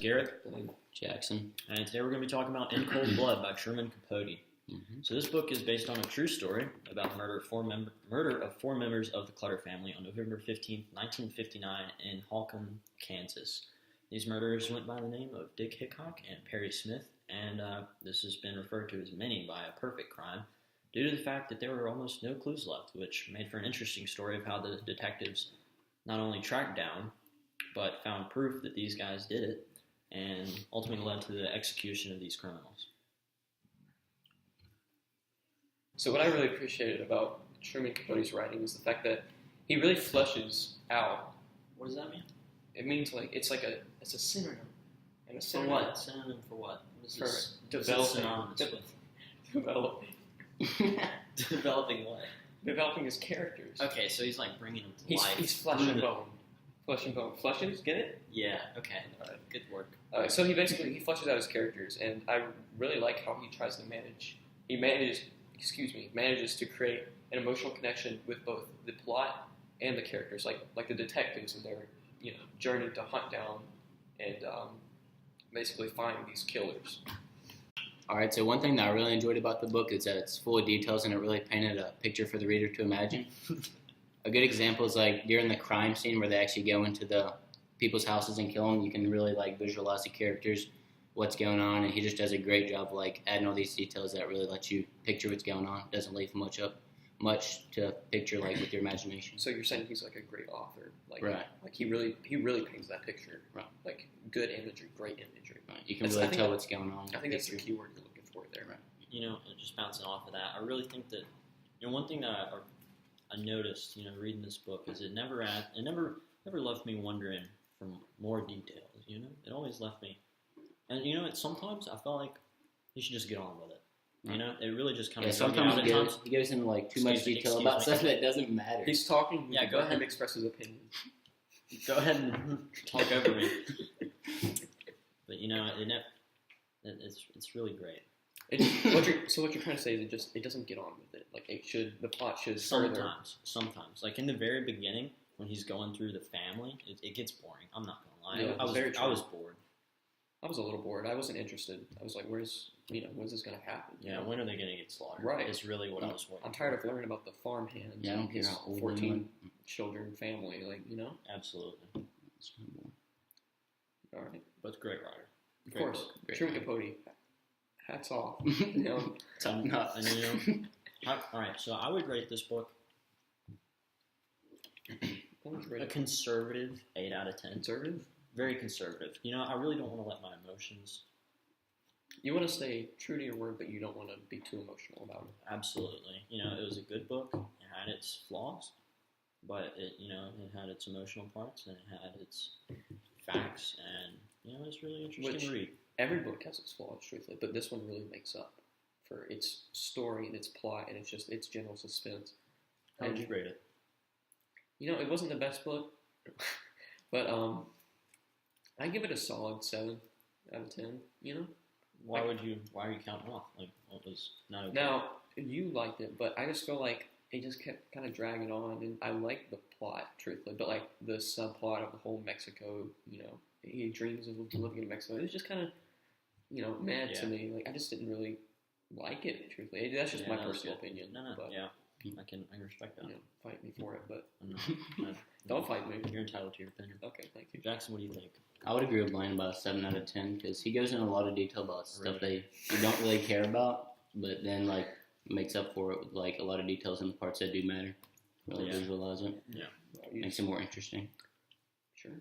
Garrett. Blaine. Jackson. And today we're going to be talking about In Cold Blood by Truman Capote. So this book is based on a true story about the murder of four members of the Clutter family on November 15th, 1959 in Holcomb, Kansas. These murderers went by the name of Dick Hickok and Perry Smith, and this has been referred to as many by a perfect crime due to the fact that there were almost no clues left, which made for an interesting story of how the detectives not only tracked down, but found proof that these guys did it, and ultimately led to the execution of these criminals. So what I really appreciated about Truman Capote's writing is the fact that he really fleshes out. What does that mean? It means it's a synonym. And a For synonym what? Synonym for what? What is For this developing. synonymous with? Developing what? Developing his characters. Okay, so he's like bringing them to life. He's flesh and bone. Flesh and bone. Fleshes, get it? Yeah, okay. Good work. So he fleshes out his characters, and I really like how he tries to manages to create an emotional connection with both the plot and the characters, like the detectives and their journey to hunt down and basically find these killers. All right, so one thing that I really enjoyed about the book is that it's full of details and it really painted a picture for the reader to imagine. A good example is like during the crime scene where they actually go into the people's houses and kill them. You can really visualize the characters, what's going on, and he just does a great job of adding all these details that really let you picture what's going on. Doesn't leave much to picture with your imagination. So you're saying he's like a great author, right? He really paints that picture, right? Like good imagery, great imagery. Right. You can really tell what's going on. I think that's the key word you're looking for there. Right. Just bouncing off of that, I really think that one thing that I noticed, reading this book is it never left me wondering for more details. It always left me, and sometimes I felt like he should just get on with it. It really just kind of sometimes he goes into too much detail about stuff that doesn't matter. He's talking. Yeah, go ahead and express his opinion. Go ahead and talk over me. But it's really great. What you're trying to say is it doesn't get on with it. The plot should sometimes. Like in the very beginning when he's going through the family, it gets boring. I'm not gonna lie. Yeah, I was bored. I was a little bored. I wasn't interested. I was like, when's this going to happen? Yeah, when are they going to get slaughtered? Right. Is really what I was waiting I'm tired of learning about the farmhands and his 14 children family, Absolutely. All right. But it's a great writer. Of course. Truman Capote. Hats off. Top notch. All right, so I would rate this book a conservative 8 out of 10. Conservative? Very conservative. I really don't want to let my emotions. You want to stay true to your word, but you don't want to be too emotional about it. Absolutely. It was a good book. It had its flaws, but it had its emotional parts and it had its facts, and it was really interesting to read. Every book has its flaws, truthfully, but this one really makes up for its story and its plot and its general suspense. How would you rate it? It wasn't the best book, but I give it a solid 7 out of 10. Why are you counting off? What was not okay? Now, you liked it, but I just feel like it just kept kind of dragging on, and I liked the plot, truthfully, but the subplot of the whole Mexico, he dreams of living in Mexico. It was just kind of, mad to me. I just didn't really like it, truthfully. That's just my personal opinion. No, but, yeah. I can respect that. Fight me for it, but no. Don't fight me. You're entitled to your opinion. Okay, thank you. Jackson, what do you think? I would agree with Blaine about a 7 out of 10 because he goes into a lot of detail about stuff that you don't really care about, but then makes up for it with a lot of details in the parts that do matter. Really visualize it. Yeah, makes it more interesting. Sure.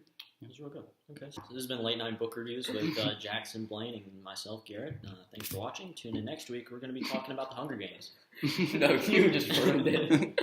It was real good. Okay, so this has been Late Night Book Reviews with Jackson, Blaine, and myself, Garrett. Thanks for watching. Tune in next week. We're going to be talking about the Hunger Games. No, you just ruined it.